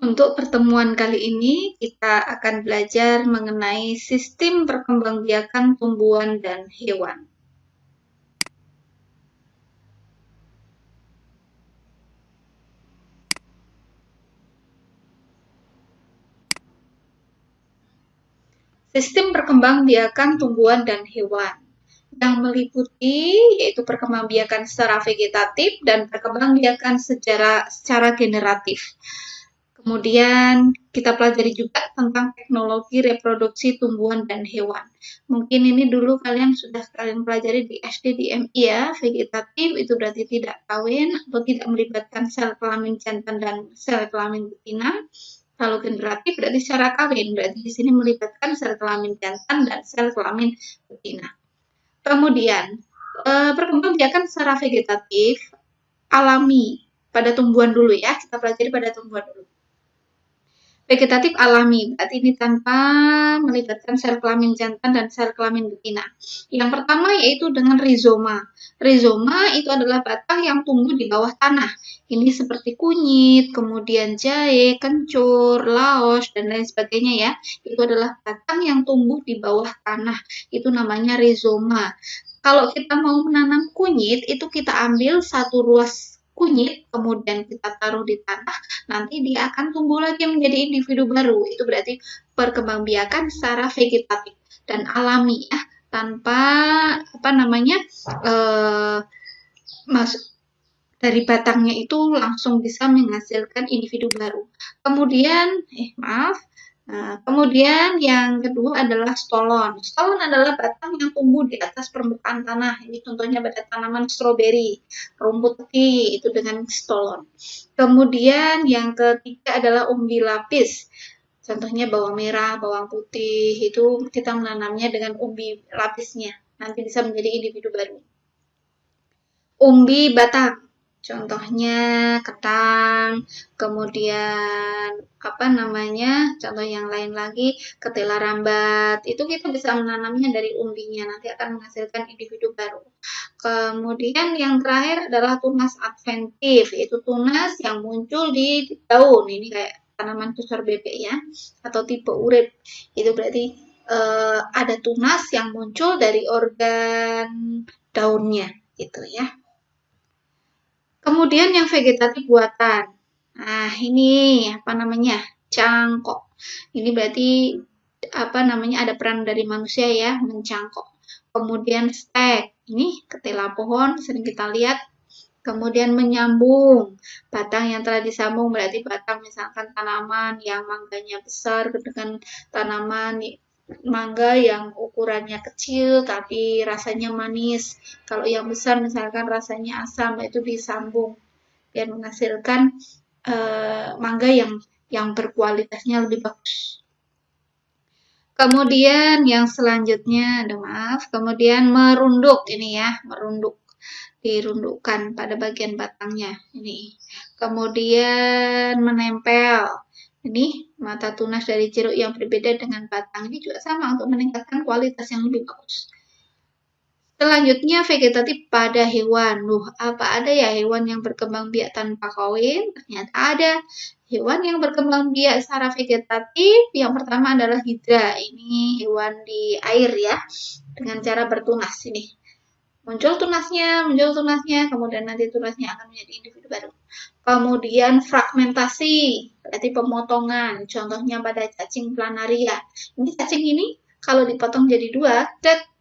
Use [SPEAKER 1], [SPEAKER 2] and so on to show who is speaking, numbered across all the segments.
[SPEAKER 1] Untuk pertemuan kali ini, kita akan belajar mengenai sistem perkembangbiakan tumbuhan dan hewan. Sistem perkembangbiakan tumbuhan dan hewan yang meliputi yaitu perkembangbiakan secara vegetatif dan perkembangbiakan secara generatif. Kemudian kita pelajari juga tentang teknologi reproduksi tumbuhan dan hewan. Mungkin ini dulu kalian pelajari di SD di MI ya. Vegetatif itu berarti tidak kawin atau tidak melibatkan sel kelamin jantan dan sel kelamin betina. Kalau generatif berarti secara kawin, berarti di sini melibatkan sel kelamin jantan dan sel kelamin betina. Kemudian perkembangbiakan secara vegetatif alami pada tumbuhan dulu ya. Kita pelajari pada tumbuhan dulu. Vegetatif alami, berarti ini tanpa melibatkan sel kelamin jantan dan sel kelamin betina. Yang pertama yaitu dengan rizoma. Rizoma itu adalah batang yang tumbuh di bawah tanah. Ini seperti kunyit, kemudian jahe, kencur, laos, dan lain sebagainya ya. Itu adalah batang yang tumbuh di bawah tanah. Itu namanya rizoma. Kalau kita mau menanam kunyit, itu kita ambil satu ruas kunyit, kemudian kita taruh di tanah, nanti dia akan tumbuh lagi menjadi individu baru. Itu berarti perkembangbiakan secara vegetatif dan alami ya, tanpa dari batangnya itu langsung bisa menghasilkan individu baru. Kemudian yang kedua adalah stolon. Stolon adalah batang yang tumbuh di atas permukaan tanah. Ini contohnya pada tanaman stroberi, rumput teh itu dengan stolon. Kemudian yang ketiga adalah umbi lapis. Contohnya bawang merah, bawang putih, itu kita menanamnya dengan umbi lapisnya. Nanti bisa menjadi individu baru. Umbi batang. Contohnya ketang, kemudian contoh yang lain lagi ketela rambat. Itu kita bisa menanamnya dari umbinya, nanti akan menghasilkan individu baru. Kemudian yang terakhir adalah tunas adventif, yaitu tunas yang muncul di daun. Ini kayak tanaman susar bebek ya, atau tipe urip. Itu berarti ada tunas yang muncul dari organ daunnya, gitu ya. Kemudian yang vegetatif buatan. Nah, ini cangkok. Ini berarti ada peran dari manusia ya, mencangkok. Kemudian stek. Ini ketela pohon sering kita lihat. Kemudian menyambung. Batang yang telah disambung berarti batang misalkan tanaman yang mangganya besar dengan tanaman mangga yang ukurannya kecil tapi rasanya manis. Kalau yang besar misalkan rasanya asam, itu disambung biar menghasilkan mangga yang berkualitasnya lebih bagus. Kemudian yang selanjutnya, kemudian merunduk ini ya, merunduk. Dirundukkan pada bagian batangnya ini. Kemudian menempel. Ini mata tunas dari jeruk yang berbeda dengan batang. Ini juga sama untuk meningkatkan kualitas yang lebih bagus. Selanjutnya vegetatif pada hewan. Apa ada ya hewan yang berkembang biak tanpa kawin? Ternyata ada. Hewan yang berkembang biak secara vegetatif, yang pertama adalah hidra. Ini hewan di air ya, dengan cara bertunas ini. Muncul tunasnya, kemudian nanti tunasnya akan menjadi individu baru. Kemudian fragmentasi, berarti pemotongan. Contohnya pada cacing planaria. Ini cacing ini kalau dipotong jadi dua,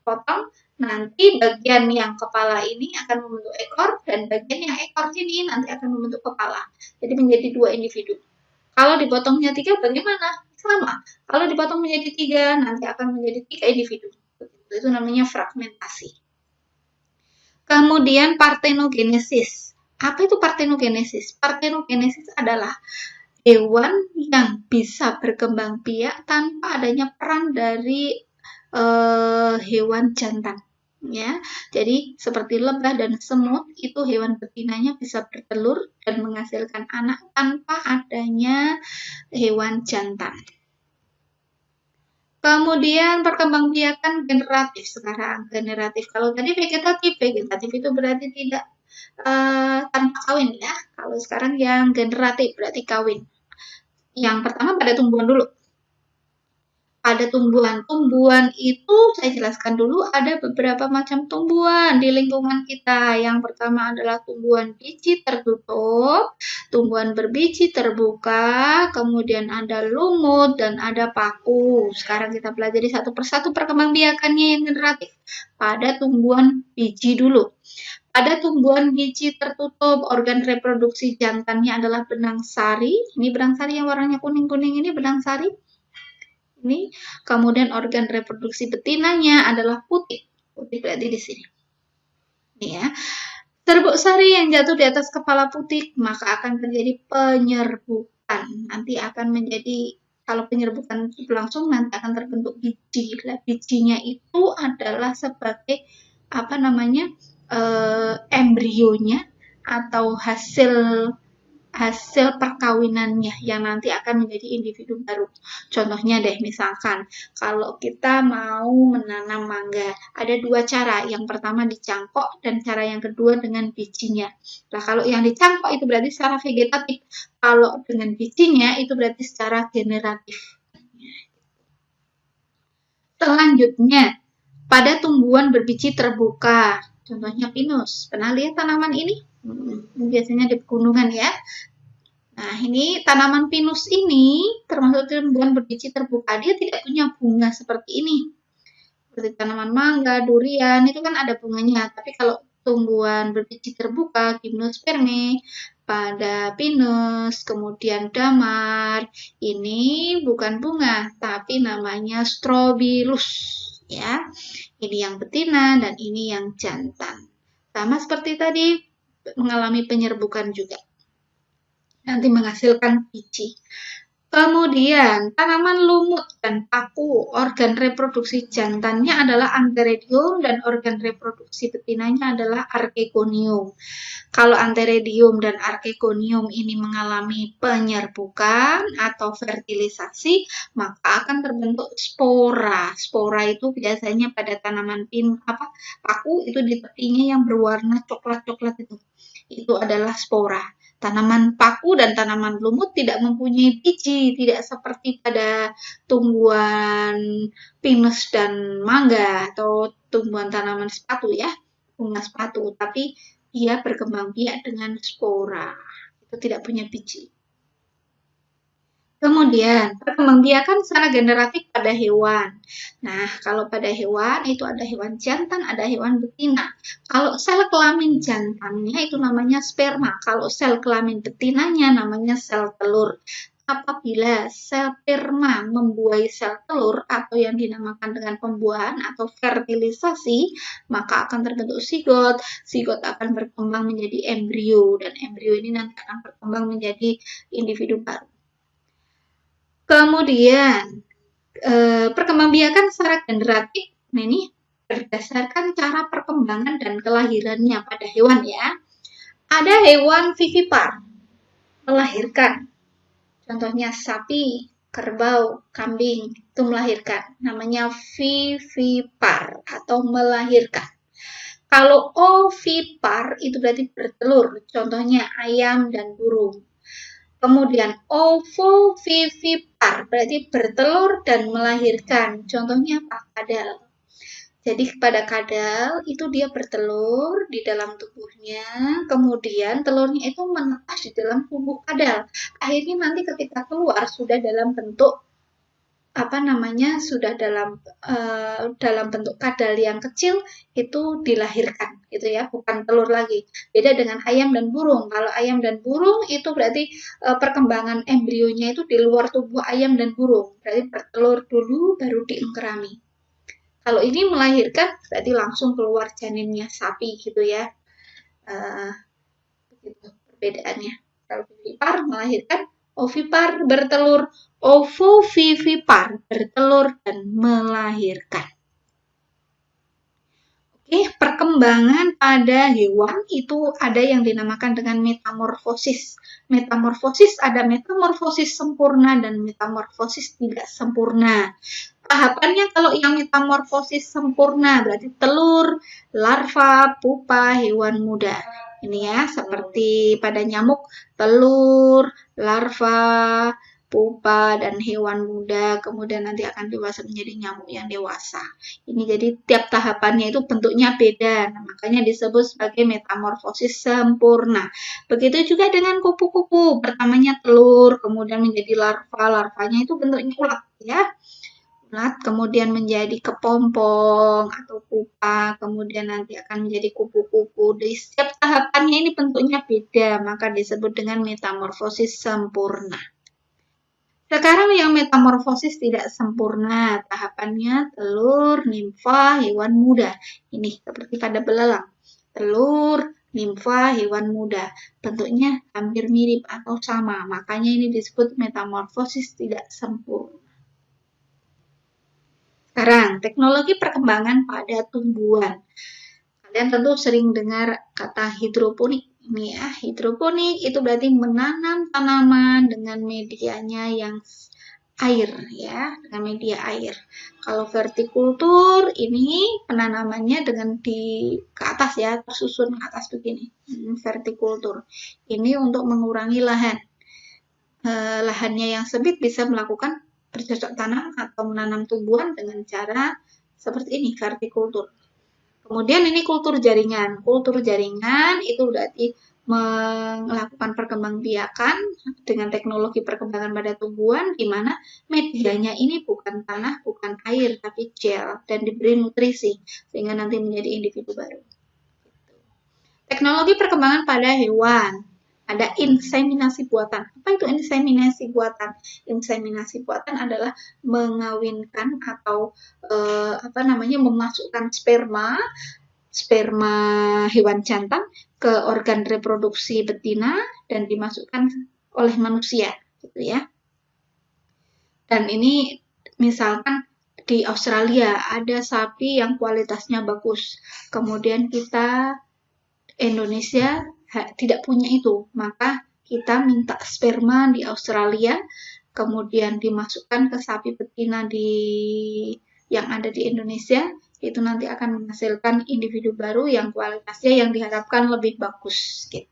[SPEAKER 1] potong, nanti bagian yang kepala ini akan membentuk ekor, dan bagian yang ekor ini nanti akan membentuk kepala. Jadi menjadi dua individu. Kalau dipotongnya 3, bagaimana? Sama. Kalau dipotong menjadi 3, nanti akan menjadi 3 individu. Itu namanya fragmentasi. Kemudian partenogenesis. Apa itu partenogenesis? Partenogenesis adalah hewan yang bisa berkembang biak tanpa adanya peran dari hewan jantan. Ya, jadi seperti lebah dan semut itu hewan betinanya bisa bertelur dan menghasilkan anak tanpa adanya hewan jantan. Kemudian perkembangbiakan generatif sekarang. Generatif, kalau tadi vegetatif itu berarti tidak tanpa kawin ya. Kalau sekarang yang generatif berarti kawin. Yang pertama pada tumbuhan dulu. Pada tumbuhan itu saya jelaskan dulu ada beberapa macam tumbuhan di lingkungan kita. Yang pertama adalah tumbuhan biji tertutup, tumbuhan berbiji terbuka, kemudian ada lumut dan ada paku. Sekarang kita pelajari satu persatu perkembangbiakannya yang generatif. Pada tumbuhan biji dulu. Pada tumbuhan biji tertutup, organ reproduksi jantannya adalah benang sari. Ini benang sari yang warnanya kuning-kuning ini benang sari. Ini kemudian organ reproduksi betinanya adalah putih. Putih berarti di sini. Ini ya. Serbuk sari yang jatuh di atas kepala putih, maka akan terjadi penyerbukan. Nanti akan menjadi, kalau penyerbukan berlangsung, nanti akan terbentuk biji. Bijinya itu adalah sebagai apa namanya, embrionya atau hasil perkawinannya yang nanti akan menjadi individu baru. Contohnya deh, misalkan kalau kita mau menanam mangga, ada dua cara. Yang pertama dicangkok dan cara yang kedua dengan bijinya. Nah, kalau yang dicangkok itu berarti secara vegetatif. Kalau dengan bijinya itu berarti secara generatif. Selanjutnya, pada tumbuhan berbiji terbuka. Contohnya pinus. Pernah lihat tanaman ini? Biasanya di pegunungan ya. Nah, ini tanaman pinus ini termasuk tumbuhan berbiji terbuka. Dia tidak punya bunga seperti ini. Seperti tanaman mangga, durian, itu kan ada bunganya. Tapi kalau tumbuhan berbiji terbuka, gimnosperme, pada pinus, kemudian damar, ini bukan bunga, tapi namanya strobilus. Ya, ini yang betina dan ini yang jantan. Sama seperti tadi, mengalami penyerbukan juga. Nanti menghasilkan biji. Kemudian, tanaman lumut dan paku, organ reproduksi jantannya adalah antheridium dan organ reproduksi betinanya adalah archegonium. Kalau antheridium dan archegonium ini mengalami penyerbukan atau fertilisasi, maka akan terbentuk spora. Spora itu biasanya pada tanaman paku itu di tepinya yang berwarna coklat-coklat itu. Itu adalah spora. Tanaman paku dan tanaman lumut tidak mempunyai biji, tidak seperti pada tumbuhan pinus dan mangga atau tumbuhan tanaman sepatu ya, bunga sepatu, tapi dia berkembang biak dengan spora. Itu tidak punya biji. Kemudian, perkembangbiakan secara generatif pada hewan. Nah, kalau pada hewan, itu ada hewan jantan, ada hewan betina. Kalau sel kelamin jantannya itu namanya sperma. Kalau sel kelamin betinanya namanya sel telur. Apabila sel sperma membuahi sel telur atau yang dinamakan dengan pembuahan atau fertilisasi, maka akan terbentuk zigot. Zigot akan berkembang menjadi embrio, dan embrio ini nanti akan berkembang menjadi individu baru. Kemudian, perkembangbiakan secara generatif, nah ini berdasarkan cara perkembangan dan kelahirannya pada hewan ya. Ada hewan vivipar, melahirkan. Contohnya sapi, kerbau, kambing, itu melahirkan. Namanya vivipar atau melahirkan. Kalau ovipar itu berarti bertelur, contohnya ayam dan burung. Kemudian ovovivipar berarti bertelur dan melahirkan. Contohnya apa? Kadal. Jadi pada kadal itu dia bertelur di dalam tubuhnya, kemudian telurnya itu menetas di dalam tubuh kadal. Akhirnya nanti ketika keluar sudah dalam bentuk sudah dalam bentuk kadal yang kecil, itu dilahirkan gitu ya, bukan telur lagi. Beda dengan ayam dan burung. Kalau ayam dan burung itu berarti perkembangan embrionya itu di luar tubuh ayam dan burung, berarti bertelur dulu baru diengkerami. Kalau ini melahirkan berarti langsung keluar janinnya sapi gitu ya. Begitu perbedaannya. Kalau vivipar melahirkan, ovipar bertelur, ovovivipar bertelur dan melahirkan. Oke, perkembangan pada hewan itu ada yang dinamakan dengan metamorfosis. Metamorfosis ada metamorfosis sempurna dan metamorfosis tidak sempurna. Tahapannya kalau yang metamorfosis sempurna berarti telur, larva, pupa, hewan muda. Ini ya, seperti pada nyamuk, telur, larva, pupa dan hewan muda, kemudian nanti akan dewasa menjadi nyamuk yang dewasa. Ini jadi tiap tahapannya itu bentuknya beda, nah, makanya disebut sebagai metamorfosis sempurna. Begitu juga dengan kupu-kupu, pertamanya telur, kemudian menjadi larva, larvanya itu bentuknya ulat ya. Ulat, kemudian menjadi kepompong atau pupa, kemudian nanti akan menjadi kupu-kupu. Di setiap tahapannya ini bentuknya beda, maka disebut dengan metamorfosis sempurna. Sekarang yang metamorfosis tidak sempurna, tahapannya telur, nimfa, hewan muda. Ini seperti pada belalang. Telur, nimfa, hewan muda. Bentuknya hampir mirip atau sama, makanya ini disebut metamorfosis tidak sempurna. Sekarang, teknologi perkembangan pada tumbuhan. Kalian tentu sering dengar kata hidroponik. Ini ya, hidroponik itu berarti menanam tanaman dengan medianya yang air ya, dengan media air. Kalau vertikultur ini penanamannya dengan di ke atas ya, tersusun ke atas begini. Vertikultur. Ini untuk mengurangi lahan. Lahannya yang sempit bisa melakukan bercocok tanam atau menanam tumbuhan dengan cara seperti ini, vertikultur. Kemudian ini kultur jaringan. Kultur jaringan itu berarti melakukan perkembangbiakan dengan teknologi perkembangan pada tumbuhan di mana medianya ini bukan tanah, bukan air, tapi gel dan diberi nutrisi sehingga nanti menjadi individu baru. Teknologi perkembangan pada hewan. Ada inseminasi buatan. Apa itu inseminasi buatan? Inseminasi buatan adalah mengawinkan atau memasukkan sperma hewan jantan ke organ reproduksi betina dan dimasukkan oleh manusia, gitu ya. Dan ini misalkan di Australia ada sapi yang kualitasnya bagus, kemudian kita Indonesia tidak punya itu, maka kita minta sperma di Australia, kemudian dimasukkan ke sapi betina yang ada di Indonesia, itu nanti akan menghasilkan individu baru yang kualitasnya yang diharapkan lebih bagus. Gitu.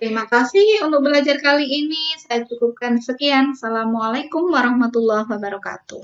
[SPEAKER 1] Terima kasih untuk belajar kali ini. Saya cukupkan sekian. Assalamualaikum warahmatullahi wabarakatuh.